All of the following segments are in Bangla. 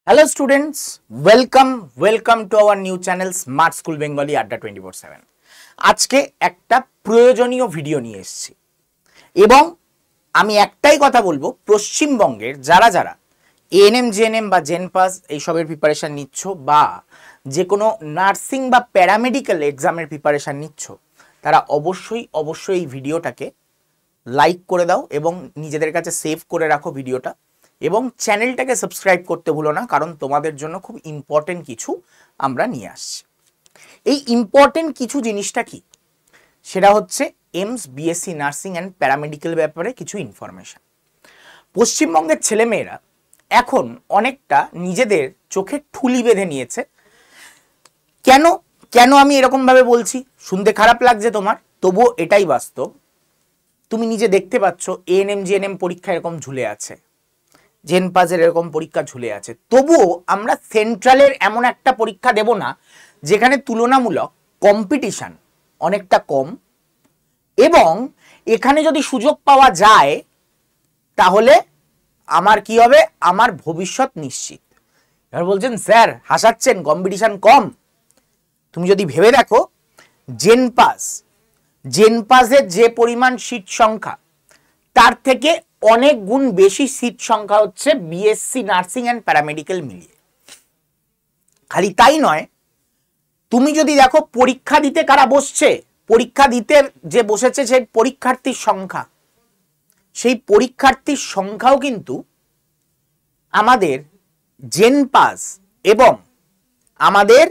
Hello students, welcome to our new channel Smart School Bengali Adda 24/7। আজকে একটা প্রয়োজনীয় ভিডিও নিয়ে এসেছি এবং আমি একটাই কথা বলবো, পশ্চিমবঙ্গের যারা যারা এএনএম জেএনএম বা জেনপাস এইসবের প্রিপারেশন নিচ্ছ বা যে কোনো নার্সিং বা প্যারামেডিক্যাল এক্সামের প্রিপারেশন নিচ্ছ, তারা অবশ্যই এই ভিডিওটাকে লাইক করে দাও এবং নিজেদের কাছে সেভ করে রাখো ভিডিওটা, এবং চ্যানেলটাকে সাবস্ক্রাইব করতে ভুলো না, কারণ তোমাদের জন্য খুব ইম্পর্টেন্ট কিছু আমরা নিয়ে আসছি। এই ইম্পর্টেন্ট কিছু জিনিসটা কি, সেটা হচ্ছে AIIMS BSc nursing and paramedical ব্যাপারে কিছু ইনফরমেশন। পশ্চিমবঙ্গের ছেলেমেয়েরা এখন অনেকটা নিজেদের চোখে ঠুলি বেঁধে নিয়েছে। কেন কেন আমি এরকমভাবে বলছি, শুনতে খারাপ লাগছে তোমার, তবুও এটাই বাস্তব। তুমি নিজে দেখতে পাচ্ছ এএনএম জিএনএম পরীক্ষা এরকম ঝুলে আছে, জেনপাসের এরকম পরীক্ষা ঝুলে আছে, তবুও আমরা সেন্ট্রালের এমন একটা পরীক্ষা দেব না যেখানে তুলনামূলক কম্পিটিশন অনেকটা কম, এবং এখানে যদি সুযোগ পাওয়া যায় তাহলে আমার কি হবে, আমার ভবিষ্যৎ নিশ্চিত। এবার বলছেন স্যার হাসাচ্ছেন, কম্পিটিশন কম। তুমি যদি ভেবে দেখো, জেনপাসের যে পরিমাণ সিট সংখ্যা তার থেকে অনেক গুণ বেশি সিট সংখ্যা হচ্ছে বিএসসি নার্সিং অ্যান্ড প্যারামেডিক্যাল মিলিয়ে। খালি তাই নয়, তুমি যদি দেখো পরীক্ষা দিতে কারা বসছে, পরীক্ষা দিতে যে বসেছে সেই পরীক্ষার্থীর সংখ্যা, সেই পরীক্ষার্থীর সংখ্যাও কিন্তু আমাদের জেনপাস এবং আমাদের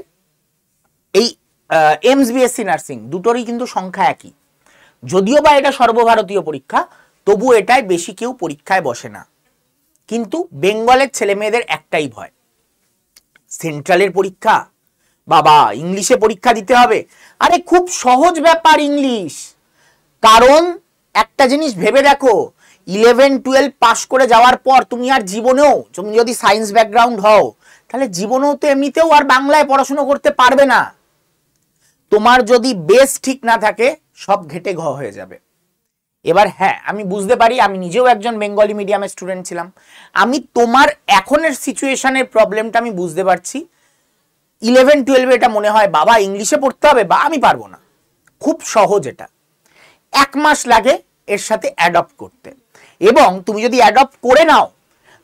এই এমস বিএসসি নার্সিং দুটোরই কিন্তু সংখ্যা একই। যদিও বা এটা সর্বভারতীয় পরীক্ষা, তবু এটাই বেশি কেউ পরীক্ষায় বসে না। কিন্তু বেঙ্গলের ছেলে মেয়েদের একটাই ভয়, সেন্ট্রালের পরীক্ষা, বাবা ইংলিশে পরীক্ষা দিতে হবে। আরে খুব সহজ ব্যাপার ইংলিশ, কারণ একটা জিনিস ভেবে দেখো, 11-12 পাস করে যাওয়ার পর তুমি আর জীবনেও, তুমি যদি সায়েন্স ব্যাকগ্রাউন্ড হও, তাহলে জীবনেও তো এমনিতেও আর বাংলায় পড়াশোনা করতে পারবে না। তোমার যদি বেস ঠিক না থাকে সব ঘেটে ঘ হয়ে যাবে। এবার হ্যাঁ, আমি বুঝতে পারি, আমি নিজেও একজন বেঙ্গলি মিডিয়ামের স্টুডেন্ট ছিলাম, আমি তোমার এখনের সিচুয়েশনের প্রবলেমটা আমি বুঝতে পারছি। 11-12 এটা মনে হয় বাবা ইংলিশে পড়তে হবে, বা আমি পারবো না। খুব সহজ, এটা 1 মাস লাগে এর সাথে অ্যাডপ্ট করতে, এবং তুমি যদি অ্যাডপ্ট করে নাও,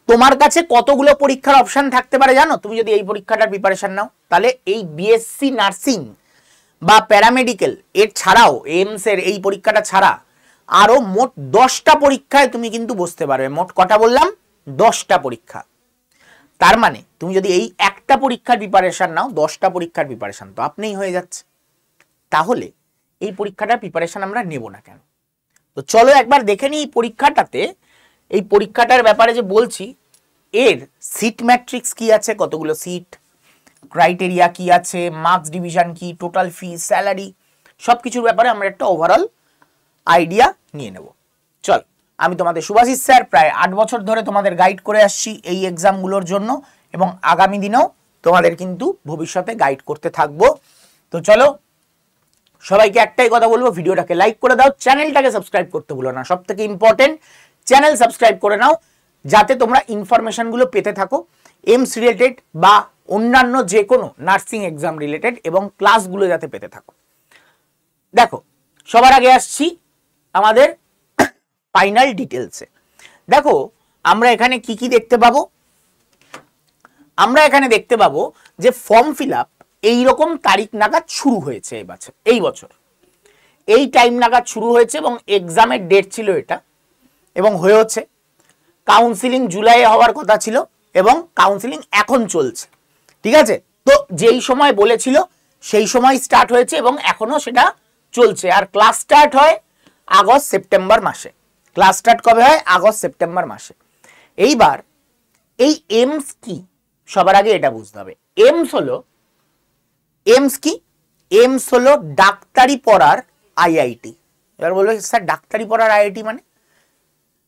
তোমার কাছে কতগুলো পরীক্ষার অপশন থাকতে পারে জানো? তুমি যদি এই পরীক্ষাটার প্রিপারেশন নাও, তাহলে এই বিএসসি নার্সিং বা প্যারামেডিক্যাল এর ছাড়াও, এইমস এর এই পরীক্ষাটা ছাড়া আরো মোট 10টা পরীক্ষায় তুমি কিন্তু বসতে পারবে। মোট কটা বললাম? 10টা পরীক্ষা। তার মানে তুমি যদি এই একটা পরীক্ষার প্রিপারেশন নাও, 10টা পরীক্ষার প্রিপারেশন তো আপনিই হয়ে যাচ্ছে। তাহলে এই পরীক্ষাটার প্রিপারেশন আমরা নেব না কেন? তো চলো একবার দেখে নিই এই পরীক্ষাটাতে, এই পরীক্ষাটার ব্যাপারে যে বলছি, এর সিট ম্যাট্রিক্স কি আছে, কতগুলো সিট, ক্রাইটেরিয়া কি আছে, মার্কস ডিভিশন কি, টোটাল ফি, স্যালারি, সবকিছুর ব্যাপারে আমরা একটা ওভারঅল আইডিয়া নিয়ে নেব। চল, আমি তোমাদের শুভাশিস স্যার, প্রায় 8 বছর ধরে তোমাদের গাইড করে আসছি এই এক্সামগুলোর জন্য, এবং আগামী দিনেও তোমাদের কিন্তু ভবিষ্যতে গাইড করতে থাকবো। তো চলো, সবাইকে একটাই কথা বলবো, ভিডিওটাকে লাইক করে দাও, চ্যানেলটাকে সাবস্ক্রাইব করতে ভুলো না। সব থেকে ইম্পর্টেন্ট, চ্যানেল সাবস্ক্রাইব করে নাও যাতে তোমরা ইনফরমেশনগুলো পেতে থাকো, এমস রিলেটেড বা অন্যান্য যে কোনো নার্সিং এক্সাম রিলেটেড, এবং ক্লাসগুলো যাতে পেতে থাকো। দেখো, সবার আগে আসছি আমাদের ফাইনাল ডিটেলসে। দেখো আমরা এখানে কি কি দেখতে পাবো, আমরা এখানে দেখতে পাবো যে ফর্ম ফিল আপ এইরকম তারিখ নাগাদ শুরু হয়েছে এই বছর, এই টাইম নাগাদ শুরু হয়েছে, এবং এক্সামের ডেট ছিল এটা, এবং হয়েছে। কাউন্সিলিং জুলাইয়ে হওয়ার কথা ছিল, এবং কাউন্সিলিং এখন চলছে, ঠিক আছে? তো যেই সময় বলেছিল সেই সময় স্টার্ট হয়েছে, এবং এখনো সেটা চলছে। আর ক্লাস স্টার্ট হয় আগস্ট সেপ্টেম্বর মাসে। ক্লাস স্টার্ট কবে হয়? আগস্ট সেপ্টেম্বর মাসে। এইবার এই এমস কি, সবার আগে এটা বুঝতে হবে। এমস কি? এমস হলো ডাক্তারি পড়ার আইআইটি। এবার বলবো স্যার ডাক্তারি পড়ার আইআইটি মানে?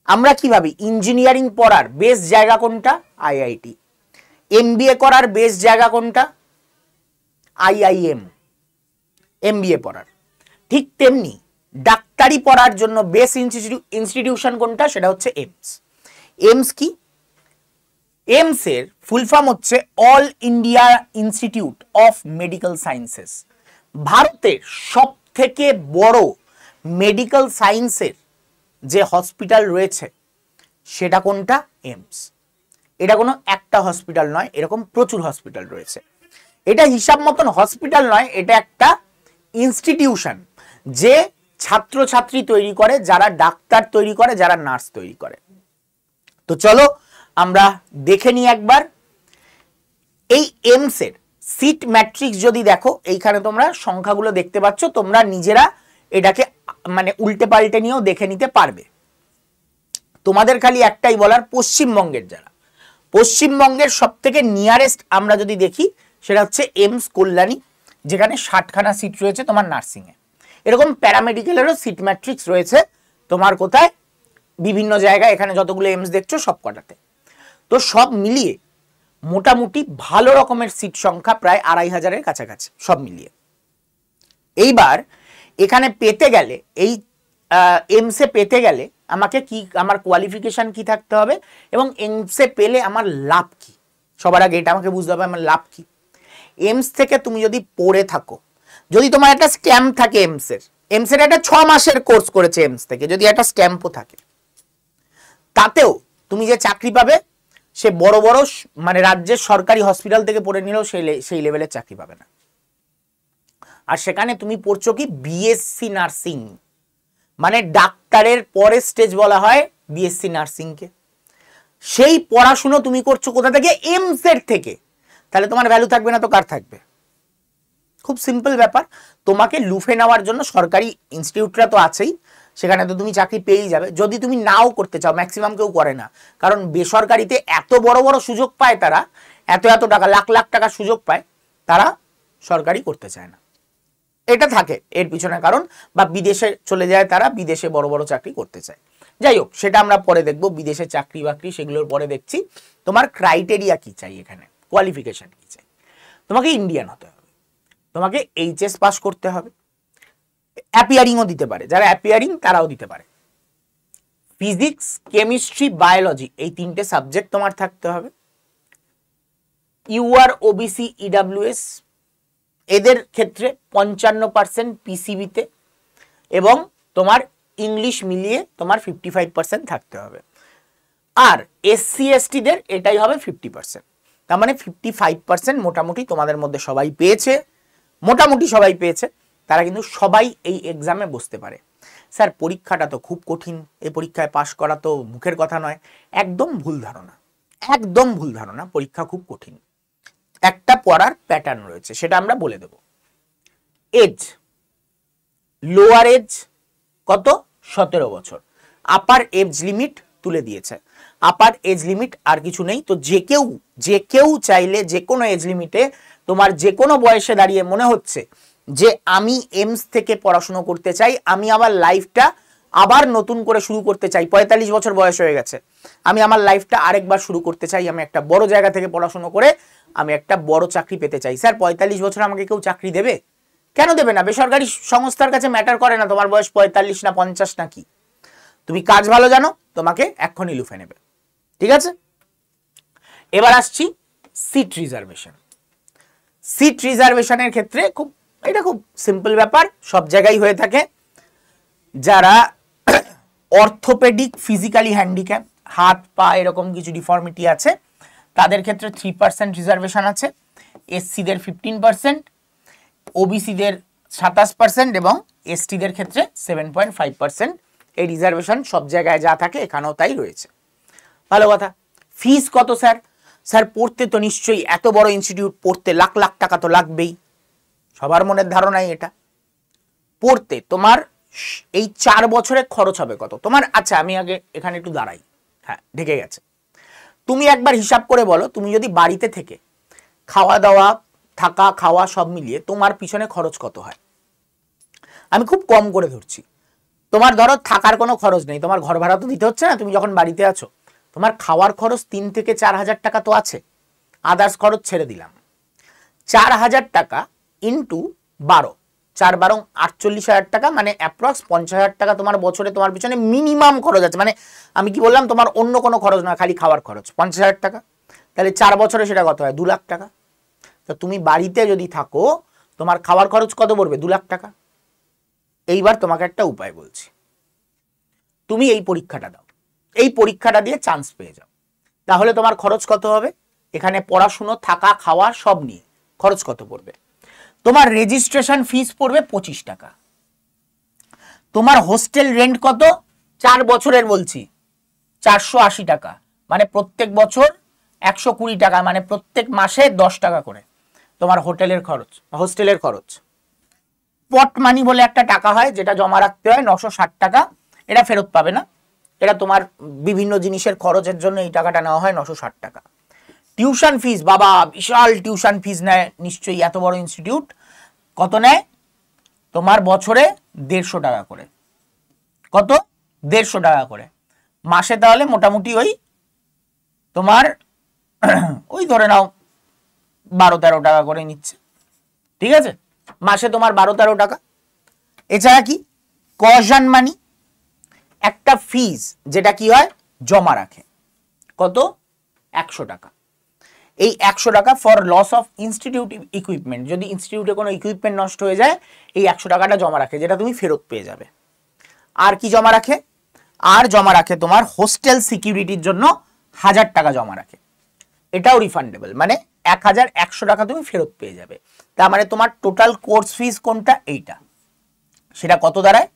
আমরা কি ভাবি ইঞ্জিনিয়ারিং পড়ার বেস্ট জায়গা কোনটা? আইআইটি। এমবিএ করার বেস্ট জায়গা কোনটা? আইআইএম। এমবিএ পড়ার ঠিক তেমনি ডাক্তারি পড়ার জন্য বেস্ট ইনস্টিটিউশন কোনটা? সেটা হচ্ছে এমস। এমস কি? এইমস এর ফুল ফর্ম হচ্ছে all India institute of medical sciences. ভারতের সব থেকে বড় মেডিকেল সায়েন্সের যে হসপিটাল রয়েছে সেটা কোনটা? এইমস। এটা কোনো একটা হসপিটাল নয়, এরকম প্রচুর হসপিটাল রয়েছে। এটা হিসাব মতন হসপিটাল নয়, এটা একটা ইনস্টিটিউশন যে ছাত্রছাত্রী তৈরি করে, যারা ডাক্তার তৈরি করে, যারা নার্স তৈরি করে। তো চলো আমরা দেখে নিই একবার এই এইমস এর সিট ম্যাট্রিক্স। যদি দেখো এইখানে তোমরা সংখ্যাগুলো দেখতে পাচ্ছ, তোমরা নিজেরা এটাকে মানে উল্টে পাল্টে নিয়েও দেখে নিতে পারবে। তোমাদের খালি একটাই বলার, পশ্চিমবঙ্গের যারা, পশ্চিমবঙ্গের সব থেকে নিয়ারেস্ট আমরা যদি দেখি সেটা হচ্ছে এইমস কল্যাণী, যেখানে 60খানা সিট রয়েছে তোমার নার্সিং এ। এরকম প্যারামেডিক্যালেরও সিট ম্যাট্রিক্স রয়েছে তোমার কোথায়? বিভিন্ন জায়গায়। এখানে যতগুলো এইমস দেখছো সব কটাতে। তো সব মিলিয়ে মোটামুটি ভালো রকমের সিট সংখ্যা প্রায় 2500-এর কাছাকাছি সব মিলিয়ে। এইবার এখানে পেতে গেলে, এই এইমসে পেতে গেলে আমাকে কি, আমার কোয়ালিফিকেশন কি থাকতে হবে এবং এইমসে পেলে আমার লাভ কি? সবার আগে এটা আমাকে বুঝতে হবে আমার লাভ কি। এইমস থেকে তুমি যদি পড়ে থাকো, যদি তোমার একটা স্ট্যাম্প থাকে এইমসের একটা 6 মাসের কোর্স করেছে এইমস থেকে, যদি একটা স্ট্যাম্পও থাকে, তাতেও তুমি যে চাকরি পাবে সে বড় বড় মানে রাজ্যের সরকারি হসপিটাল থেকে পড়ে নিলেও সেই লেভেলের চাকরি পাবে না। আর সেখানে তুমি পড়ছো কি? বিএসসি নার্সিং, মানে ডাক্তারের পরের স্টেজ বলা হয় বিএসসি নার্সিংকে। সেই পড়াশুনো তুমি করছো কোথা থেকে? এইমস এর থেকে। তাহলে তোমার ভ্যালু থাকবে না তো কার থাকবে? খুব সিম্পল ব্যাপার। তোমাকে লুফে নেওয়ার জন্য সরকারি ইনস্টিটিউটরা তো আছেই, সেখানে তো তুমি চাকরি পেয়েই যাবে। যদি তুমি নাও করতে চাও, ম্যাক্সিমাম কেউ করে না, কারণ বেসরকারিতে এত বড় বড় সুযোগ পায় তারা, এত এত টাকা, লাখ লাখ টাকা সুযোগ পায়, তারা সরকারি করতে চায় না। এটা থাকে এর পিছনে কারণ, বা বিদেশে চলে যায় তারা, বিদেশে বড় বড় চাকরি করতে চায়। যাই হোক, সেটা আমরা পরে দেখবো, বিদেশে চাকরি বাকরি সেগুলোর পরে দেখছি। তোমার ক্রাইটেরিয়া কি চাই, এখানে কোয়ালিফিকেশন কি চাই? তোমাকে ইন্ডিয়ান হতে হবে, তোমাকে এইচএস পাস করতে হবে, অ্যাপিয়ারিংও দিতে পারে, যারা অ্যাপিয়ারিং তারাও দিতে পারে। ফিজিক্স, কেমিস্ট্রি, বায়োলজি এই 3টে সাবজেক্ট তোমার থাকতে হবে। ইউআর, ওবিসি, ইডাব্লিউএস এদের ক্ষেত্রে 55% পিসিবিতে, এবং তোমার ইংলিশ মিলিয়ে তোমার 55% থাকতে হবে। আর এসসি এসটিদের এটাই হবে 50%। তার মানে 55% মোটামুটি তোমাদের মধ্যে সবাই পেয়েছে, মোটামুটি সবাই পেয়েছে। তারা কিন্তু সবাই এই এক্সামে বসতে পারে। স্যার পরীক্ষাটা তো খুব কঠিন, এই পরীক্ষায় পাশ করা তো মুখের কথা নয়। একদম ভুল ধারণা, একদম ভুল ধারণা। পরীক্ষা খুব কঠিন। একটা পড়ার প্যাটার্ন রয়েছে, সেটা আমরা বলে দেব। এজ, লোয়ার এজ কত? 17 বছর। আপার এজ লিমিট তুলে দিয়েছে। আপার এজ লিমিট আর কিছু নেই। তো যে কেউ চাইলে যে কোনো এজ লিমিটে, তোমার যে কোনো বয়সে দাঁড়িয়ে মনে হচ্ছে যে আমি এইমস থেকে পড়াশুনো করতে চাই, আমি আমার লাইফটা আবার নতুন করে শুরু করতে চাই, 45 বছর বয়স হয়ে গেছে, আমি আমার লাইফটা আরেকবার শুরু করতে চাই, আমি একটা বড় জায়গা থেকে পড়াশুনো করে আমি একটা বড় চাকরি পেতে চাই। স্যার 45 বছর আমাকে কেউ চাকরি দেবে? কেন দেবে না? বেসরকারি সংস্থার কাছে ম্যাটার করে না তোমার বয়স 45 না 50 না কি। তুমি কাজ ভালো জানো, তোমাকে এক্ষুনি লুফে নেবে। ঠিক আছে, এবার আসছি সিট রিজার্ভেশন। সিট রিজার্ভেশনের ক্ষেত্রে এটা খুব সিম্পল ব্যাপার, সব জায়গায় হয়ে থাকে। যারা অর্থোপেডিক, ফিজিক্যালি হ্যান্ডিক্যাপ, হাত পা এরকম কিছু ডিফর্মিটি আছে, তাদের ক্ষেত্রে 3% রিজার্ভেশন আছে। এসসিদের 15%, ওবিসিদের 27% এবং এসটিদের ক্ষেত্রে 7.5%। এই রিজার্ভেশন সব জায়গায় যা থাকে এখানেও তাই রয়েছে। ভালো কথা। ফিস কত স্যার? স্যার পড়তে তো নিশ্চয়ই, এত বড় ইনস্টিটিউট, পড়তে লাখ লাখ টাকা তো লাগবেই। সবার মনের ধারণাই এটা। পড়তে তোমার এই 4 বছরে খরচ হবে কত তোমার? আচ্ছা আমি আগে এখানে একটু দাঁড়াই, হ্যাঁ ঢেকে গেছে। তুমি একবার হিসাব করে বলো, তুমি যদি বাড়িতে থেকে খাওয়া দাওয়া, থাকা খাওয়া সব মিলিয়ে তোমার পিছনে খরচ কত হয়? আমি খুব কম করে ধরছি। তোমার ধরো থাকার কোনো খরচ নেই, তোমার ঘর ভাড়া তো দিতে হচ্ছে না তুমি যখন বাড়িতে আছো, তোমার খাওয়ার খরচ 3 থেকে 4 হাজার টাকা তো আছে, আদার্স খরচ ছেড়ে দিলাম। 4 হাজার টাকা ইন্টু 12, 4 × 12 48 হাজার টাকা, মানে অ্যাপ্রক্স 50 হাজার টাকা তোমার বছরে তোমার পিছনে মিনিমাম খরচ আছে। মানে আমি কি বললাম, তোমার অন্য কোনো খরচ না, খালি খাওয়ার খরচ 50 হাজার টাকা। তাহলে 4 বছরে সেটা কত হয়? 2 লাখ টাকা। তো তুমি বাড়িতে যদি থাকো তোমার খাওয়ার খরচ কত পড়বে? 2 লাখ টাকা। এইবার তোমাকে একটা উপায় বলছি, তুমি এই পরীক্ষাটা দাও, এই পরীক্ষাটা দিয়ে চান্স পেয়ে যাও, তাহলে তোমার খরচ কত হবে? এখানে পড়াশুনো, থাকা, খাওয়া সব নিয়ে খরচ কত পড়বে? তোমার রেজিস্ট্রেশন ফিস পড়বে 25 টাকা। তোমার হোস্টেল রেন্ট কত? 4 বছরের বলছি, 480 টাকা, মানে প্রত্যেক বছর 120 টাকা, মানে প্রত্যেক মাসে 10 টাকা করে তোমার হোটেলের খরচ, হোস্টেলের খরচ। পট মানি বলে একটা টাকা হয় যেটা জমা রাখতে হয়, 960 টাকা, এটা ফেরত পাবে না, এটা তোমার বিভিন্ন জিনিসের খরচের জন্য এই টাকাটা নেওয়া হয়, 960 টাকা। টিউশন ফিস, বাবা বিশাল টিউশন ফিস নেয় নিশ্চয়ই, এত বড় ইনস্টিটিউট। কত নেয়? তোমার বছরে 150 টাকা করে। কত? 150 টাকা করে মাসে, তাহলে মোটামুটি ওই তোমার ওই ধরে নাও 12-13 টাকা করে নিচ্ছে, ঠিক আছে, মাসে তোমার 12-13 টাকা। এছাড়া কি? কজন মানি, একটা ফিজ যেটা কি হয়? জমা রাখে। কত? 100 টাকা। এই 100 টাকা for loss of institute equipment, যদি ইনস্টিটিউটে কোনো ইকুইপমেন্ট নষ্ট হয়ে যায় এই 100 টাকাটা জমা রাখে, যেটা তুমি ফেরত পেয়ে যাবে। আর কি জমা রাখে? আর জমা রাখে তোমার হোস্টেল সিকিউরিটির জন্য 1000 টাকা জমা রাখে, এটাও রিফান্ডেবল, মানে 1100 টাকা তুমি ফেরত পেয়ে যাবে। তার মানে তোমার টোটাল কোর্স ফিস কোনটা? এইটা। সেটা কত দাঁড়ায়?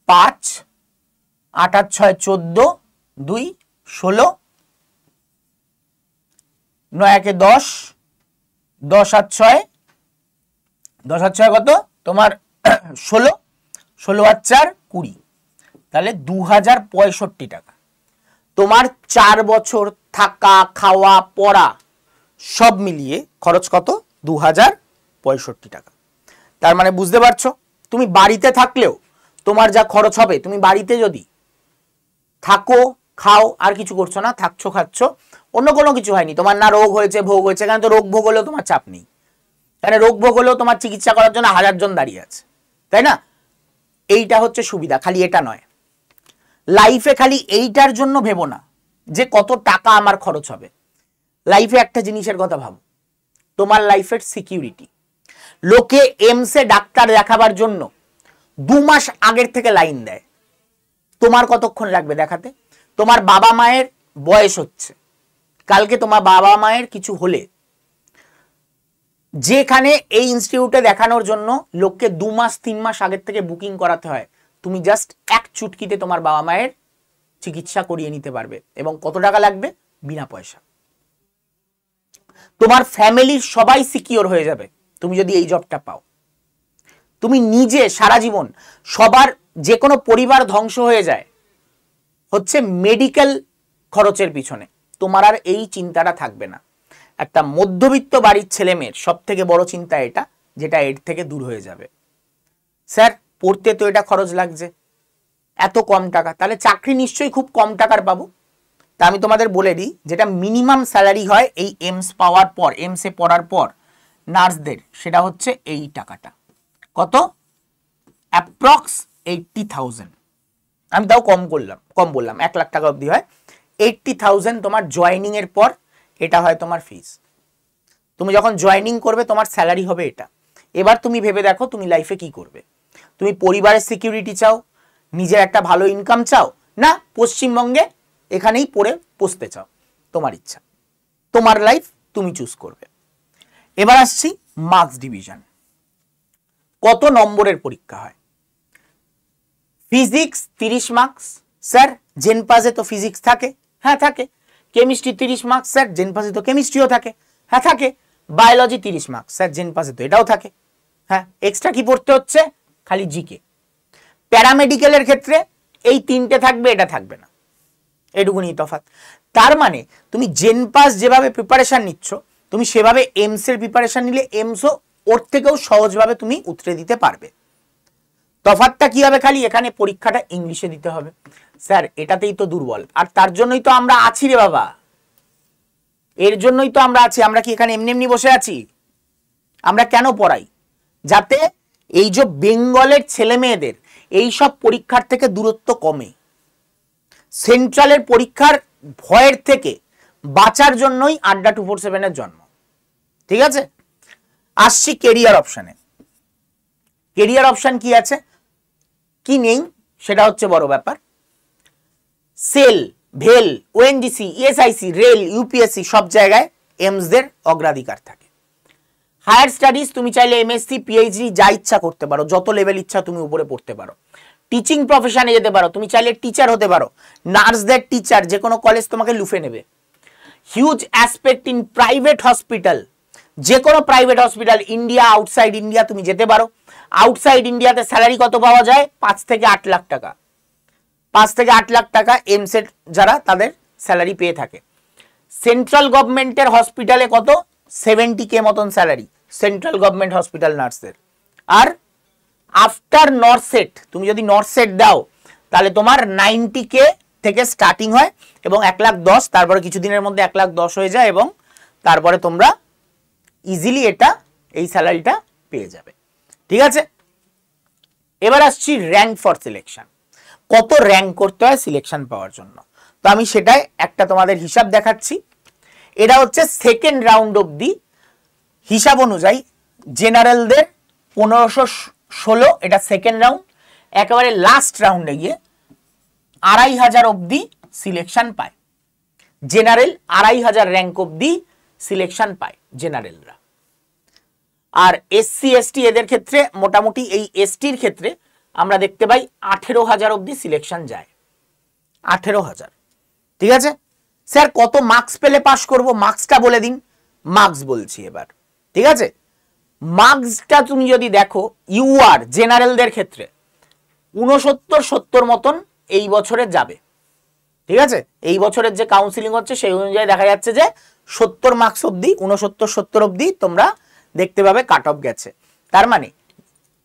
5, 8 আর 6 14, 2 16, 9 একে 10, 10 আর 6, 10 আর 6 কত তোমার? 16, 16 আর 4 20, তাহলে 2065 টাকা। তোমার 4 বছর থাকা, খাওয়া, পড়া সব মিলিয়ে খরচ কত? 2065 টাকা। তার মানে বুঝতে পারছো, তুমি বাড়িতে থাকলেও তোমার যা খরচ হবে, তুমি বাড়িতে যদি থাকো, খাও, আর কিছু করছো না, থাকছো, খাচ্ছ, অন্য কোনো কিছু হয়নি, তোমার না রোগ হয়েছে, ভোগ হয়েছে, কারণ তো রোগ ভোগ হলেও তোমার চাপ নেই, কারণ রোগ ভোগ হলেও তোমার চিকিৎসা করার জন্য 1000 জন দাঁড়িয়ে আছে, তাই না? এইটা হচ্ছে সুবিধা। খালি এটা নয়, লাইফে খালি এইটার জন্য ভেবো না যে কত টাকা আমার খরচ হবে। লাইফে একটা জিনিসের কথা ভাবো, তোমার লাইফের সিকিউরিটি। লোকে এমসে ডাক্তার দেখাবার জন্য 2 মাস আগের থেকে লাইন দেয়, তোমার কতক্ষণ লাগবে দেখাতে? তোমার বাবা মায়ের বয়স হচ্ছে, কালকে তোমার বাবা মায়ের কিছু হলে, যেখানে এই ইনস্টিটিউটে দেখানোর জন্য লোককে 2 মাস 3 মাস আগের থেকে বুকিং করাতে হয়, তুমি জাস্ট এক চুটকিতে তোমার বাবা মায়ের চিকিৎসা করিয়ে নিতে পারবে। এবং কত টাকা লাগবে? বিনা পয়সা। তোমার ফ্যামিলির সবাই সিকিওর হয়ে যাবে তুমি যদি এই জবটা পাও। তুমি নিজে সারা জীবন, সবার যে কোনো পরিবার ধ্বংস হয়ে যায় হচ্ছে মেডিকেল খরচের পিছনে, তোমার আর এই চিন্তাটা থাকবে না। একটা মধ্যবিত্ত বাড়ির ছেলে মেয়ের সব থেকে বড় চিন্তা এটা, যেটা এর থেকে দূর হয়ে যাবে। স্যার পড়তে তো এটা খরচ লাগছে, এত কম টাকা, তাহলে চাকরি নিশ্চয়ই খুব কম টাকার পাবো। তা আমি তোমাদের বলে দিই, যেটা মিনিমাম স্যালারি হয় এই এমস পাওয়ার পর, এমসে পড়ার পর নার্সদের, সেটা হচ্ছে এই টাকাটা। কত? অ্যাপ্রক্স 80,000। আমি তাও কম বললাম 1 লাখ টাকা অবধি হয়। 80,000 তোমার জয়েনিং এর পর, এটা হয় তোমার ফিস। তুমি যখন জয়েনিং করবে তোমার স্যালারি হবে এটা। এবার তুমি ভেবে দেখো তুমি লাইফে কি করবে। তুমি পরিবারের সিকিউরিটি চাও, নিজের একটা ভালো ইনকাম চাও, না পশ্চিমবঙ্গে এখানেই পড়ে পৌঁছতে চাও, তোমার ইচ্ছা, তোমার লাইফ তুমি চুজ করবে। এবার আসছি মার্কস ডিভিশন। কত নম্বরের পরীক্ষা হয়? ফিজিক্স 30 মার্কস, স্যার জেনপাসে তো ফিজিক্স থাকে, হ্যাঁ থাকে। কেমিস্ট্রি 30 মার্কস, স্যার জেনপাসে তো কেমিস্ট্রিও থাকে, হ্যাঁ থাকে। বায়োলজি 30 মার্কস, স্যার জেনপাসে তো এটাও থাকে, হ্যাঁ। এক্সট্রা কি পড়তে হচ্ছে? খালি জিকে। প্যারামেডিক্যালের ক্ষেত্রে এই 3টে থাকবে, এটা থাকবে না, এটুকুনি তফাৎ। তার মানে তুমি জেনপাস যেভাবে প্রিপারেশন নিচ্ছ, তুমি সেভাবে এমস এর প্রিপারেশন নিলে এমসও ওর থেকেও সহজভাবে তুমি উতরে দিতে পারবে। তফাৎটা কি হবে? খালি এখানে পরীক্ষাটা ইংলিশে দিতে হবে। স্যার এটাতেই তো দুর্বল, আর তার জন্যই তো আমরা আছি রে বাবা, এর জন্যই তো আমরা আছি। আমরা কি এখানে এমনি এমনি বসে আছি? আমরা কেন পড়াই? যাতে এই যে বেঙ্গলের ছেলে মেয়েদের এই সব পরীক্ষার থেকে দূরত্ব কমে, সেন্ট্রালের পরীক্ষার ভয়ের থেকে বাঁচার জন্যই আড্ডা 247 এর জন্ম। ঠিক আছে, আসছি কেরিয়ার অপশনে। কেরিয়ার অপশন কি আছে কি নেই সেটা হচ্ছে বড় ব্যাপার। সেল, ভেল, ওএনজিসি, ইএসআইসি, রেল, ইউপিএসসি সব জায়গায় এমসদের অগ্রাধিকার থাকে। হায়ার স্টাডিজ তুমি চাইলে এমএসসি, পিএইচডি যা ইচ্ছা করতে পারো, যত লেভেল ইচ্ছা তুমি উপরে পড়তে পারো। টিচিং প্রফেশনে যেতে পারো, তুমি চাইলে টিচার হতে পারো, নার্সদের টিচার, যে কোনো কলেজ তোমাকে লুফে নেবে। Huge aspect in private hospital, যে কোনো private hospital, India, outside India তুমি যেতে পারো। আউটসাইড ইন্ডিয়াতে স্যালারি কত পাওয়া যায়? 5 থেকে 8 লাখ টাকা। 5 থেকে 8 লাখ টাকা এমসেট যারা তাদের স্যালারি পেয়ে থাকে। সেন্ট্রাল গভর্নমেন্টের হসপিটালে কত? 70K মতন স্যালারি সেন্ট্রাল গভর্নমেন্ট হসপিটাল নার্সের। আর আফটার নরসেট, তুমি যদি নরসেট দাও তাহলে তোমার 90K থেকে স্টার্টিং হয় এবং 1,10,000, তারপরে কিছুদিনের মধ্যে 1,10,000 হয়ে যায় এবং তারপরে তোমরা ইজিলি এই স্যালারিটা পেয়ে যাবে। ঠিক আছে, এবার আসছি র্যাঙ্ক ফর সিলেকশন। কত র্যাঙ্ক করতে হয় সিলেকশন পাওয়ার জন্য? তো আমি সেটাই একটা তোমাদের হিসাব দেখাচ্ছি। এটা হচ্ছে সেকেন্ড রাউন্ড অবধি হিসাব অনুযায়ী জেনারেলদের 1516, এটা সেকেন্ড রাউন্ড। একেবারে লাস্ট রাউন্ডে গিয়ে 2,500 অবধি সিলেকশন পায় জেনারেল। 2,500 র্যাঙ্ক অবধি সিলেকশন পায় জেনারেলরা। আর এসসি এসটি এদের ক্ষেত্রে মোটামুটি, এই এসটির ক্ষেত্রে আমরা দেখতে পাই 18,000 অবধি সিলেকশন যায়। 18,000। ঠিক আছে স্যার, কত মার্কস পেলে পাস করব? মার্কসটা বলে দিন। মার্কস বলছি এবার। ঠিক আছে, মার্কসটা তুমি যদি দেখো, ইউআর জেনারেলদের ক্ষেত্রে 69-70 মতন এই বছরে যাবে। ঠিক আছে, এই বছরের যে কাউন্সিলিং হচ্ছে সেই অনুযায়ী দেখা যাচ্ছে যে 70 মার্কস অবধি, 69-70 অবধি তোমরা দেখতে পাবে কাট অফ গেছে। তার মানে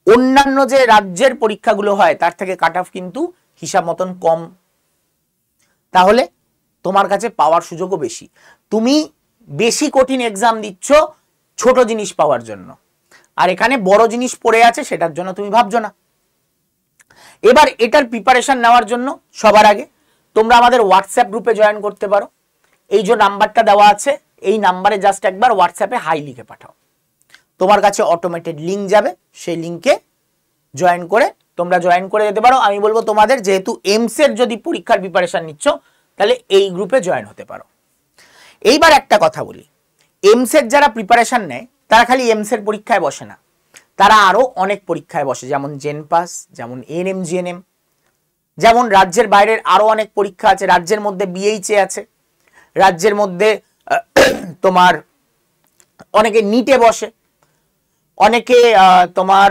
অন্যান্য যে রাজ্যের পরীক্ষাগুলো হয় তার থেকে কাট অফ কিন্তু হিসাব মতন কম। তাহলে তোমার কাছে পাওয়ার সুযোগও বেশি। তুমি বেশি কঠিন এক্সাম দিচ্ছ ছোট জিনিস পাওয়ার জন্য, আর এখানে বড় জিনিস পড়ে আছে সেটার জন্য তুমি ভাবছো না। এবার এটার প্রিপারেশন নেওয়ার জন্য সবার আগে তোমরা আমাদের হোয়াটসঅ্যাপ গ্রুপে জয়েন করতে পারো। এই যে নাম্বারটা দেওয়া আছে, এই নাম্বারে জাস্ট একবার হোয়াটসঅ্যাপে হাই লিখে পাঠাও, তোমার কাছে অটোমেটেড লিঙ্ক যাবে, সেই লিঙ্কে জয়েন করে যেতে পারো। আমি বলবো তোমাদের, যেহেতু এমসের যদি পরীক্ষার প্রিপারেশন নিচ্ছ তাহলে এই গ্রুপে জয়েন হতে পারো। এইবার একটা কথা বলি, এমসের যারা প্রিপারেশন নেয় তারা খালি এমসের পরীক্ষায় বসে না, তারা আরো অনেক পরীক্ষায় বসে, যেমন জেনপাস, যেমন এএনএম, জিএনএম, যেমন রাজ্যের বাইরের আরো অনেক পরীক্ষা আছে। রাজ্যের মধ্যে বিএইচএ আছে, রাজ্যের মধ্যে তোমার অনেকে নিটে বসে, অনেকে তোমার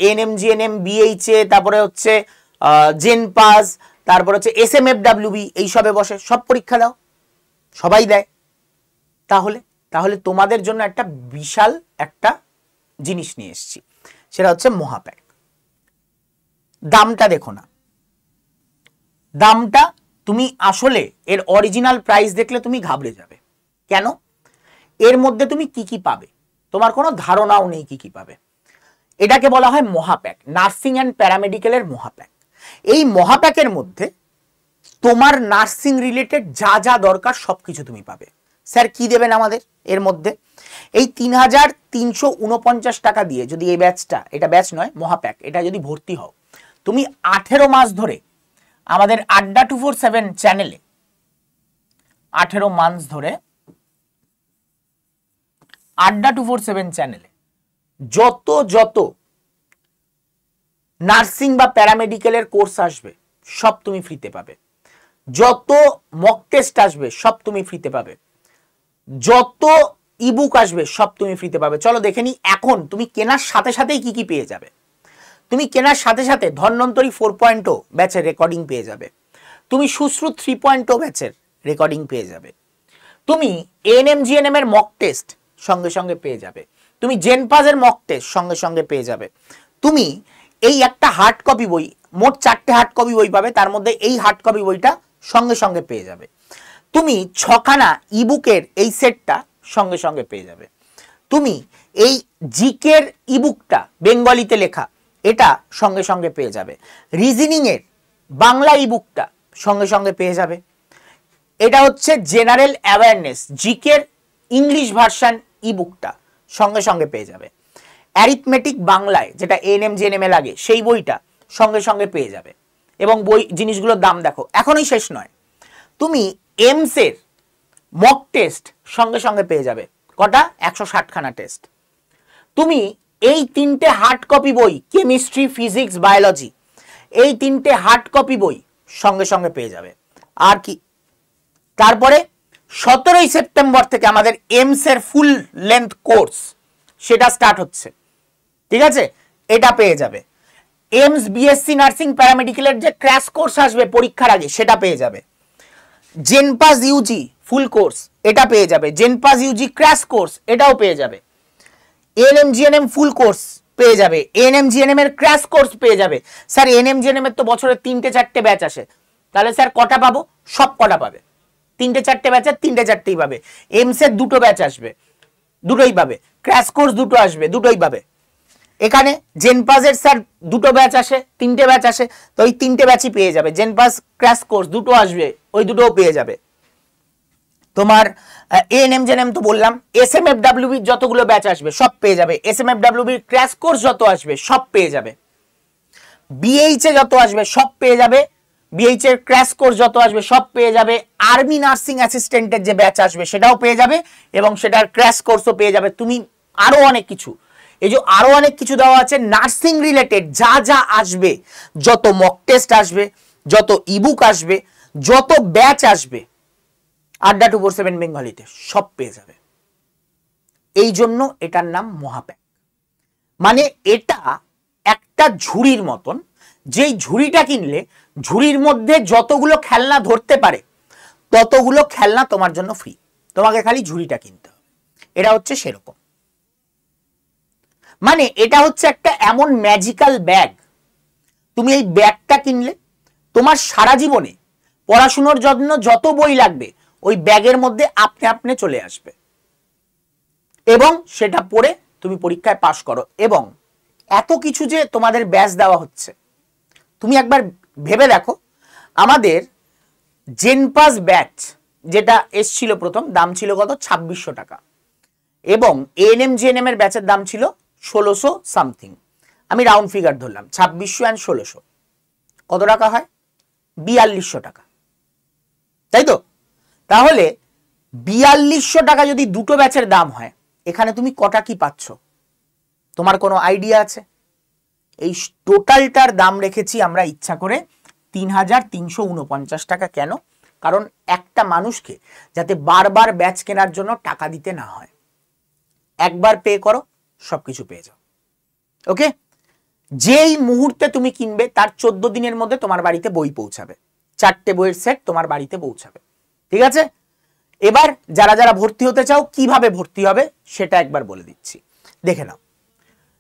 এএনএম, জিএনএম, বিএইচএ, তারপরে হচ্ছে জেনপাস, তারপরে হচ্ছে এসএমএফডব্লিউবি, এইসবে বসে। সব পরীক্ষা দাও, সবাই দেয়। তাহলে তোমাদের জন্য একটা বিশাল একটা জিনিস নিয়ে এসেছি, সেটা হচ্ছে মহাপ্যাক। দামটা দেখো না, দামটা তুমি আসলে এর অরিজিনাল প্রাইস দেখলে তুমি ঘাবড়ে যাবে। কেন? এর মধ্যে তুমি কি কি পাবে তোমার কোনো ধারণাও নেই কি কি পাবে। এটাকে বলা হয় মহাপ্যাক, নার্সিং অ্যান্ড প্যারামেডিক্যালের মহাপ্যাক। এই মহাপ্যাকের মধ্যে তোমার নার্সিং রিলেটেড যা যা দরকার সবকিছু তুমি পাবে। স্যার কি দেবেন আমাদের এর মধ্যে? এই 3,349 টাকা দিয়ে যদি এই ব্যাচটা, এটা ব্যাচ নয় মহাপ্যাক, এটা যদি ভর্তি হও, তুমি 18 মাস ধরে আমাদের আড্ডা 247 চ্যানেলে 18 মাস ধরে আড্ডা 247 চ্যানেলে যত নার্সিং বা প্যারামেডিক্যালের কোর্স আসবে সব তুমি ফ্রিতে পাবে, যত মক টেস্ট আসবে সব তুমি ফ্রিতে পাবে, যত ইবুক আসবে সব তুমি ফ্রিতে পাবে। চলো দেখে নি এখন তুমি কেনার সাথে সাথেই কি কি পেয়ে যাবে। তুমি কেনার সাথে সাথে ধন্বন্তরী 4.0 ব্যাচের রেকর্ডিং পেয়ে যাবে, তুমি সুশ্রুত 3.0 ব্যাচের রেকর্ডিং পেয়ে যাবে, তুমি এএনএম জিএনএম এর মক টেস্ট সঙ্গে সঙ্গে পেয়ে যাবে, তুমি জেনপাজের মক টেস্ট সঙ্গে সঙ্গে পেয়ে যাবে, তুমি এই একটা হার্ড কপি বই, মোট 4টে হার্ড কপি বই পাবে, তার মধ্যে এই হার্ড কপি বইটা সঙ্গে সঙ্গে পেয়ে যাবে, তুমি 6খানা ইবুকের এই সেটটা সঙ্গে সঙ্গে পেয়ে যাবে, তুমি এই জিকের ইবুকটা বেঙ্গলিতে লেখা এটা সঙ্গে সঙ্গে পেয়ে যাবে, রিজনিং এর বাংলা ইবুকটা সঙ্গে সঙ্গে পেয়ে যাবে, এটা হচ্ছে জেনারেল অ্যাওয়ারনেস জিকের ইংলিশ ভার্সন ইবুকটা সঙ্গে সঙ্গে পেয়ে যাবে। অ্যারিথমেটিক বাংলায় যেটা এএনএম জিএনএম এ লাগে সেই বইটা সঙ্গে সঙ্গে পেয়ে যাবে। এবং বই জিনিসগুলোর দাম দেখো, এখনই শেষ নয়, তুমি এমস এর মক টেস্ট সঙ্গে সঙ্গে পেয়ে যাবে। কটা? 160 খানা টেস্ট। তুমি এই তিনটে হার্ড কপি বই, কেমিস্ট্রি, ফিজিক্স, বায়োলজি, এই তিনটে হার্ড কপি বই সঙ্গে সঙ্গে পেয়ে যাবে। আর কি, তারপরে 17ই সেপ্টেম্বর থেকে আমাদের এমস এর ফুল লেন্থ কোর্স সেটা স্টার্ট হচ্ছে, ঠিক আছে, এটা পেয়ে যাবে। এমস বিএসসি নার্সিং প্যারামেডিক্যালের যে ক্র্যাশ কোর্স আসবে পরীক্ষার আগে সেটা পেয়ে যাবে। জেনপাস ইউজি ফুল কোর্স এটা পেয়ে যাবে। জেনপাস ইউজি ক্র্যাশ কোর্স এটাও পেয়ে যাবে। এএনএম জিএনএম ফুল কোর্স পেয়ে যাবে। এএনএম জিএনএম এর ক্র্যাশ কোর্স পেয়ে যাবে। স্যার এএনএম জিএনএম এর তো বছরে 3-4টে ব্যাচ আসে, তাহলে স্যার কটা পাবো? সব কটা পাবে। 3-4টে ব্যাচের 3-4টেই পাবে। এমস এর 2টো ব্যাচ আসবে, দুটোই পাবে। ক্র্যাশ কোর্স 2টো আসবে, দুটোই পাবে। এখানে জেনপাসের স্যার 2টো ব্যাচ আসে, 3টে ব্যাচ আসে, তো ওই 3টে ব্যাচই পেয়ে যাবে। জেনপাস ক্র্যাশ কোর্স 2টো আসবে, ওই 2টোও পেয়ে যাবে। তোমার এএনএম জেনএম তো বললাম, এসএমএফডব্লিউবি যতগুলো ব্যাচ আসবে সব পেয়ে যাবে। এসএমএফডব্লিউবি ক্র্যাশ কোর্স যত আসবে সব পেয়ে যাবে। বিএইচ এ যত আসবে সব পেয়ে যাবে। বিএইচ এর ক্র্যাশ কোর্স যত আসবে সব পেয়ে যাবে। আর্মি নার্সিং অ্যাসিস্ট্যান্টের যে ব্যাচ আসবে সেটাও পেয়ে যাবে এবং সেটার ক্র্যাশ কোর্সও পেয়ে যাবে। তুমি আরো অনেক কিছু, এই যে আরো অনেক কিছু দেওয়া আছে নার্সিং রিলেটেড, যা যা আসবে, যত মক টেস্ট আসবে, যত ইবুক আসবে, যত ব্যাচ আসবে আড্ডা 247 বেঙ্গলিতে সব পেয়ে যাবে। এই জন্য এটার নাম মহাপ্যাক। মানে এটা একটা ঝুড়ির মতন, যেই ঝুড়িটা কিনলে ঝুড়ির মধ্যে যতগুলো খেলনা ধরতে পারে ততগুলো খেলনা তোমার জন্য ফ্রি, তোমাকে খালি ঝুড়িটা কিনতে হবে। এটা হচ্ছে সেরকম। মানে এটা হচ্ছে একটা এমন ম্যাজিক্যাল ব্যাগ, তুমি এই ব্যাগটা কিনলে তোমার সারা জীবনে পড়াশোনার জন্য যত বই লাগবে ওই ব্যাগের মধ্যে আপনি আপনি চলে আসবে এবং সেটা পড়ে তুমি পরীক্ষায় পাশ করো। এবং এত কিছু যে তোমাদের ব্যাচ দেওয়া হচ্ছে, তুমি একবার ভেবে দেখো, আমাদের জেনপাস ব্যাচ যেটা এসছিল প্রথম দাম ছিল কত? 2600 টাকা। এবং এএনএম জিএনএম এর ব্যাচের দাম ছিল 1600 সামথিং। আমি রাউন্ড ফিগার ধরলাম, 2600 এন্ড 1600 কত টাকা হয়? 4200 টাকা, তাই তো? তাহলে 4200 টাকা যদি দুটো ব্যাচের দাম হয়, এখানে তুমি কটা কি পাচ্ছ তোমার কোনো আইডিয়া আছে? এই টোটালটার দাম রেখেছি আমরা ইচ্ছা করে 3349 টাকা। কেন? কারণ একটা মানুষকে যাতে বারবার ব্যাচ কেনার জন্য টাকা দিতে না হয়, একবার পে করো সবকিছু পেয়ে যাও। ওকে, যেই মুহূর্তে তুমি কিনবে তার 14 দিনের মধ্যে তোমার বাড়িতে বই পৌঁছাবে, 4টে বইয়ের সেট তোমার বাড়িতে পৌঁছাবে। ঠিক আছে, এবার যারা যারা ভর্তি হতে চাও কিভাবে ভর্তি হবে সেটা একবার বলে দিচ্ছি, দেখে নাও।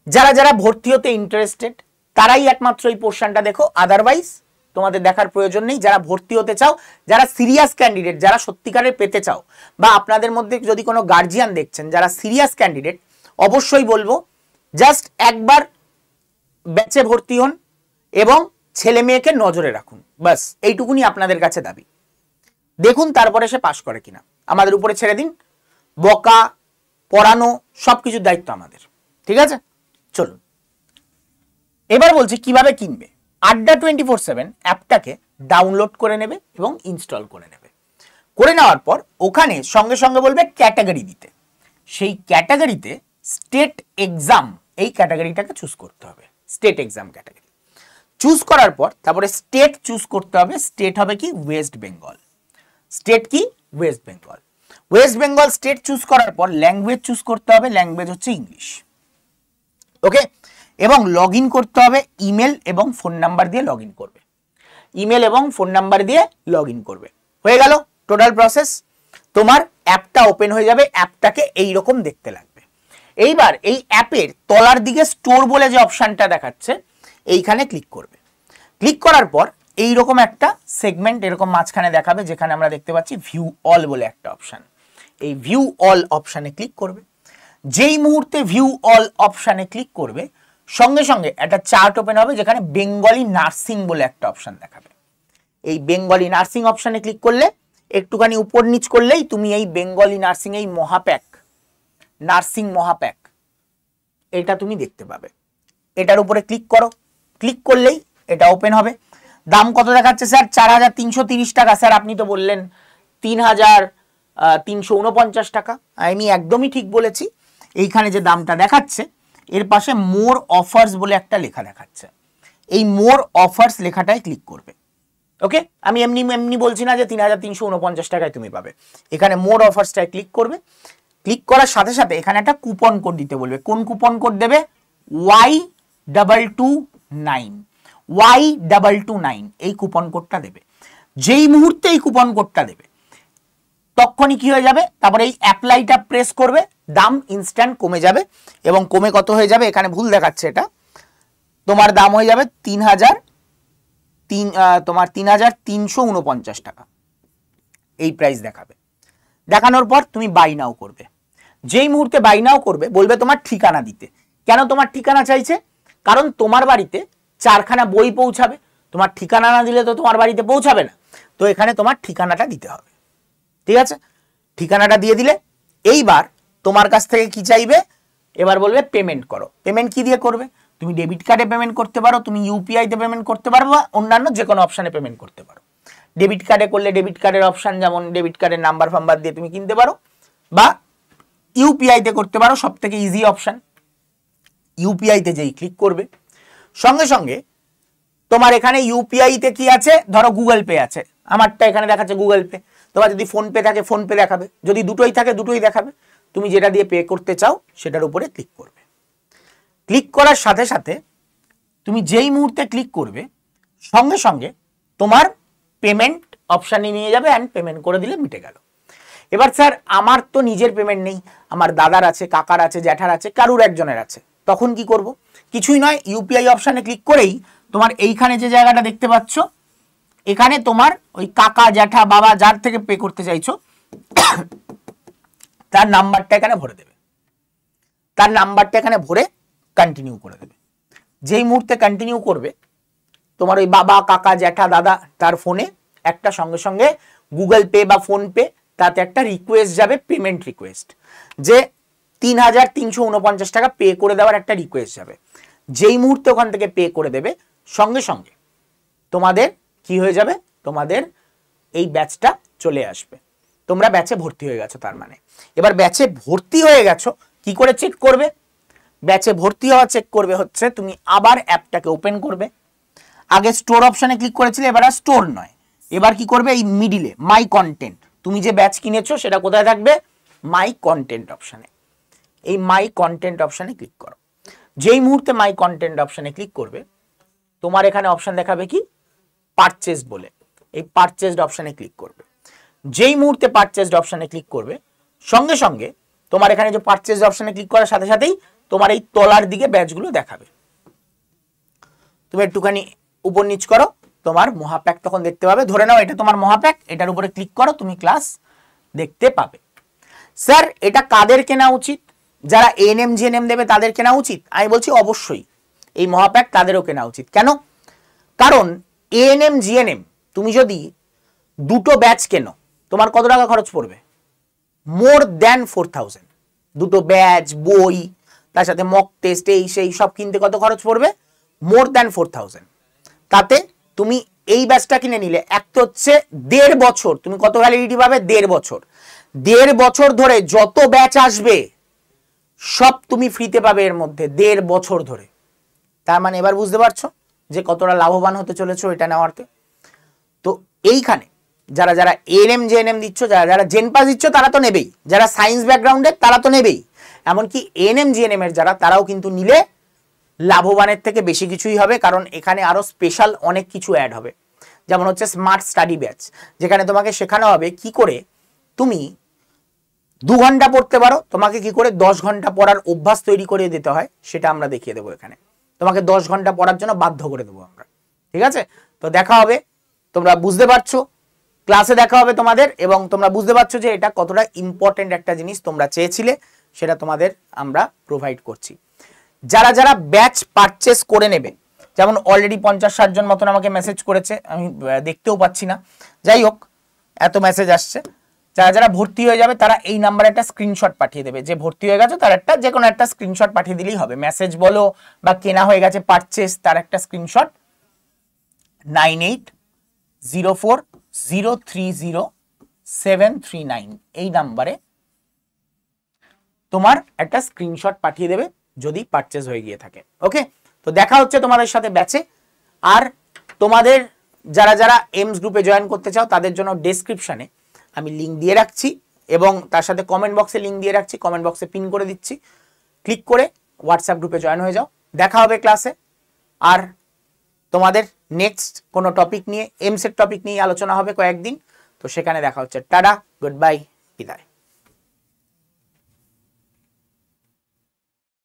যারা যারা ভর্তি হতে ইন্টারেস্টেড তারাই একমাত্র এই পোর্শনটা দেখো, আদারওয়াইজ তোমাদের দেখার প্রয়োজন নেই। যারা ভর্তি হতে চাও, যারা সিরিয়াস ক্যান্ডিডেট, যারা সত্যিকারের পেতে চাও, বা আপনাদের মধ্যে যদি কোনো গার্জিয়ান দেখছেন যারা সিরিয়াস ক্যান্ডিডেট, অবশ্যই বলবো জাস্ট একবার ব্যাচে ভর্তি হন এবং ছেলে মেয়েকে নজরে রাখুন, বাস এইটুকুনি আপনাদের কাছে দাবি। দেখুন তারপরে সে পাশ করে কিনা, আমাদের উপরে ছেড়ে দিন। বকা, পড়ানো সবকিছুর দায়িত্ব আমাদের। ঠিক আছে, চলুন এবার বলছি কিভাবে কিনবে। আড্ডা 24/7 অ্যাপটাকে ডাউনলোড করে নেবে এবং ইনস্টল করে নেবে। করে নেওয়ার পর ওখানে সঙ্গে সঙ্গে বলবে ক্যাটাগরি দিতে। সেই ক্যাটাগরিতে স্টেট এক্সাম, এই ক্যাটাগরিটাকে চুজ করতে হবে, স্টেট এক্সাম ক্যাটাগরি। চুজ করার পর তারপরে স্টেট চুজ করতে হবে। স্টেট হবে কি? ওয়েস্ট বেঙ্গল। স্টেট কি? West Bengal. West Bengal state choose করার পর ল্যাঙ্গুয়েজ চুজ করতে হবে, ল্যাঙ্গুয়েজ হচ্ছে ইংলিশ। ওকে, এবং লগ ইন করতে হবে, ইমেল এবং ফোন নাম্বার দিয়ে লগ ইন করবে। ইমেল এবং ফোন নাম্বার দিয়ে লগ ইন করবে। হয়ে গেল টোটাল প্রসেস। তোমার অ্যাপটা ওপেন হয়ে যাবে, অ্যাপটাকে এইরকম দেখতে লাগবে। এইবার এই অ্যাপের তলার দিকে স্টোর বলে যে অপশানটা দেখাচ্ছে এইখানে ক্লিক করবে। ক্লিক করার পর এইরকম একটা সেগমেন্ট এরকম মাঝখানে দেখাবে, যেখানে আমরা দেখতে পাচ্ছি ভিউ অল বলে একটা অপশান। এই ভিউ অল অপশানে ক্লিক করবে। যেই মুহূর্তে ভিউ অল অপশানে ক্লিক করবে সঙ্গে সঙ্গে একটা চার্ট ওপেন হবে, যেখানে বেঙ্গলি নার্সিং বলে একটা অপশান দেখাবে। এই বেঙ্গলি নার্সিং অপশানে ক্লিক করলে একটুখানি উপর নিচ করলেই তুমি এই বেঙ্গলি নার্সিং, এই মহাপ্যাক নার্সিং মহাপ্যাক, এটা তুমি দেখতে পাবে। এটার উপরে ক্লিক করো, ক্লিক করলেই এটা ওপেন হবে। দাম কত দেখাচ্ছে স্যার? 4330 টাকা। স্যার আপনি তো বললেন 3349 টাকা। আমি একদমই ঠিক বলেছি। এইখানে যে দামটা দেখাচ্ছে এর পাশে মোর অফার্স বলে একটা লেখা দেখাচ্ছে, এই মোর অফার্স লেখাটায় ক্লিক করবে। ওকে, আমি এমনি বলছি না যে 3349 টাকায় তুমি পাবে। এখানে মোর অফার্সটায় ক্লিক করবে। ক্লিক করার সাথে সাথে এখানে একটা কুপন কোড দিতে বলবে। কোন কুপন কোড দেবে? Y229, Y229 এই কুপন কোডটা দেবে। যেই মুহূর্তে এই কুপন কোডটা দেবে তখনই কি হয়ে যাবে, তারপরে এই অ্যাপ্লাইটা প্রেস করবে, দাম ইনস্ট্যান্ট কমে যাবে। এবং কমে কত হয়ে যাবে? এখানে ভুল দেখাচ্ছে, এটা তোমার দাম হয়ে যাবে 3349 টাকা। এই প্রাইস দেখাবে। দেখানোর পর তুমি বাই নাও করবে। যেই মুহূর্তে বাই নাও করবে বলবে তোমার ঠিকানা দিতে। কেন তোমার ঠিকানা চাইছে? কারণ তোমার বাড়িতে 4খানা বই পৌঁছাবে, তোমার ঠিকানা না দিলে তো তোমার বাড়িতে পৌঁছাবে না। তো এখানে তোমার ঠিকানাটা দিতে হবে। ঠিক আছে, ঠিকানাটা দিয়ে দিলে এইবার তোমার কাছ থেকে কি চাইবে? এবার বলবে পেমেন্ট করো। পেমেন্ট কি দিয়ে করবে? তুমি ডেবিট কার্ডে পেমেন্ট করতে পারো, তুমি ইউপিআই তে পেমেন্ট করতে পারো, বা অন্যান্য যে কোনো অপশানে পেমেন্ট করতে পারো। ডেবিট কার্ডে করলে ডেবিট কার্ডের অপশান, যেমন ডেবিট কার্ডের নাম্বার ফাম্বার দিয়ে তুমি কিনতে পারো, বা ইউপিআই তে করতে পারো, সব থেকে ইজি অপশান। ইউপিআই তে যেই ক্লিক করবে সঙ্গে সঙ্গে তোমার এখানে ইউপিআই তে কি আছে? ধরো গুগল পে আছে, আমারটা এখানে দেখাচ্ছে গুগল পে। তোমার যদি ফোন পে থাকে ফোন পে দেখাবে, যদি দুটোই থাকে দুটোই দেখাবে। তুমি যেটা দিয়ে পে করতে চাও সেটার উপরে ক্লিক করবে। ক্লিক করার সাথে সাথে তুমি যেই মুহূর্তে ক্লিক করবে সঙ্গে সঙ্গে তোমার পেমেন্ট অপশানে নিয়ে যাবে, অ্যান্ড পেমেন্ট করে দিলে মিটে গেল। এবার স্যার আমার তো নিজের পেমেন্ট নেই, আমার দাদার আছে, কাকার আছে, জ্যাঠার আছে, কারুর একজনের আছে, তখন কি করব? কিছুই নয়, ইউপিআই অপশানে ক্লিক করেই তোমার এইখানে যে জায়গাটা দেখতে পাচ্ছ, এখানে তোমার ওই কাকা, জ্যাঠা, বাবা যার থেকে পে করতে চাইছো তার নাম্বারটা এখানে ভরে দেবে। তার নাম্বারটা এখানে ভরে কন্টিনিউ করে দেবে। যেই মুহূর্তে কন্টিনিউ করবে তোমার ওই বাবা, কাকা, জ্যাঠা, দাদা তার ফোনে একটা সঙ্গে সঙ্গে গুগল পে বা ফোন পে, তাতে একটা রিকোয়েস্ট যাবে, পেমেন্ট রিকোয়েস্ট, যে 3349 টাকা পে করে দেওয়ার একটা রিকোয়েস্ট যাবে। যেই মুহূর্তে ওখান থেকে পে করে দেবে সঙ্গে সঙ্গে তোমাদের কি হয়ে যাবে? তোমাদের এই ব্যাচটা চলে আসবে। তোমরা ব্যাচে ভর্তি হয়ে গেছো। তার মানে এবার ব্যাচে ভর্তি হয়ে গেছো, কি করে চেক করবে? ব্যাচে ভর্তি হওয়া চেক করবে হচ্ছে তুমি আবার অ্যাপটাকে ওপেন করবে। আগে স্টোর অপশানে ক্লিক করেছিলে, এবার আর স্টোর নয়, এবার কি করবে? এই মিডিলে মাই কন্টেন্ট, তুমি যে ব্যাচ কিনেছো সেটা কোথায় থাকবে? মাই কন্টেন্ট অপশানে। এই মাই কন্টেন্ট অপশানে ক্লিক করো। যেই মুহূর্তে মাই কন্টেন্ট অপশানে ক্লিক করবে তোমার এখানে অপশান দেখাবে কি? পারচেজ বলে। এই পারচেজড অপশানে ক্লিক করবে। যেই মুহূর্তে পারচেজড অপশানে ক্লিক করবে সঙ্গে সঙ্গে তোমার এখানে যে পারচেজড অপশানে ক্লিক করার সাথে সাথেই তোমার এই তলার দিকে ব্যাচগুলো দেখাবে। তুমি একটুখানি উপর নিচ করো, তোমার মহাপ্যাক তখন দেখতে পাবে। ধরে নাও এটা তোমার মহাপ্যাক, এটার উপরে ক্লিক করো, তুমি ক্লাস দেখতে পাবে। স্যার এটা কাদের কেনা উচিত? যারা এএনএম জিএনএম দেবে তাদের কেনা উচিত? আমি বলছি অবশ্যই এই মহাপ্যাক তাদেরও কেনা উচিত। কেন? কারণ এএনএম জিএনএম তুমি যদি দুটো ব্যাচ কেনো তোমার কত টাকা খরচ পড়বে? More than 4000। দুটো ব্যাচ, বই, তার সাথে মক টেস্ট, এই সেই সব কিনতে কত খরচ পড়বে? More than 4000। তাতে তুমি এই ব্যাচটা কিনে নিলে এক তো হচ্ছে 1.5 বছর, তুমি কত ভ্যালিডিটি পাবে? 1.5 বছর। 1.5 বছর ধরে যত ব্যাচ আসবে সব তুমি ফ্রিতে পাবে এর মধ্যে, 1.5 বছর ধরে। তার মানে এবার বুঝতে পারছো যে কতটা লাভবান হতে চলেছো এটা নেওয়াতে। তো এইখানে যারা যারা এএনএম জেএনএম দিচ্ছ, যারা যারা জেনপাস দিচ্ছ তারা তো নেবেই, যারা সায়েন্স ব্যাকগ্রাউন্ডের তারা তো নেবেই, এমনকি এএনএম জিএনএম এর যারা তারাও কিন্তু নিলে লাভবানের থেকে বেশি কিছুই হবে। কারণ এখানে আরো স্পেশাল অনেক কিছু অ্যাড হবে, যেমন হচ্ছে স্মার্ট স্টাডি ব্যাচ, যেখানে তোমাকে শেখানো হবে কি করে তুমি 2 ঘন্টা পড়তে পারো, তোমাকে কি করে 10 ঘন্টা পড়ার অভ্যাস তৈরি করে দিতে হয় সেটা আমরা দেখিয়ে দেবো। এখানে তোমাকে 10 ঘন্টা পড়ার জন্য বাধ্য করে দেবো আমরা। ঠিক আছে, তো দেখা হবে, তোমরা বুঝতে পারছো, ক্লাসে দেখা হবে তোমাদের, এবং তোমরা বুঝতে পারছো যে এটা কতটা ইম্পর্টেন্ট একটা জিনিস তোমরা চেয়েছিলে, সেটা তোমাদের আমরা প্রোভাইড করছি। যারা যারা ব্যাচ পারচেস করে নেবে, যেমন অলরেডি 50-60 জন মতন আমাকে মেসেজ করেছে, আমি দেখতেও পাচ্ছি না, যাই হোক, এত মেসেজ আসছে। যারা যারা ভর্তি হয়ে যাবে তারা এই নাম্বারে একটা স্ক্রিনশট পাঠিয়ে দেবে, যে ভর্তি হয়ে গেছে তার একটা যে কোনো একটা স্ক্রিনশট পাঠিয়ে দিলেই হবে। মেসেজ বলো বা কেনা হয়ে গেছে পারচেস, তার একটা স্ক্রিনশট 9804030739 এই নাম্বারে তোমার একটা স্ক্রিনশট পাঠিয়ে দেবে যদি পারচেস হয়ে গিয়ে থাকে। ওকে, তো দেখা হচ্ছে তোমাদের সাথে ব্যাচে। আর তোমাদের যারা যারা এমস গ্রুপে জয়েন করতে চাও তাদের জন্য ডেসক্রিপশনে আমি লিঙ্ক দিয়ে রাখছি এবং তার সাথে কমেন্ট বক্সে লিঙ্ক দিয়ে রাখছি, কমেন্ট বক্সে পিন করে দিচ্ছি, ক্লিক করে হোয়াটসঅ্যাপ গ্রুপে জয়েন হয়ে যাও। দেখা হবে ক্লাসে। আর তোমাদের নেক্সট কোনো টপিক নিয়ে, এমসের টপিক নিয়ে আলোচনা হবে কয়েকদিন, তো সেখানে দেখা হচ্ছে। টাটা, গুড বাই, বিদায়।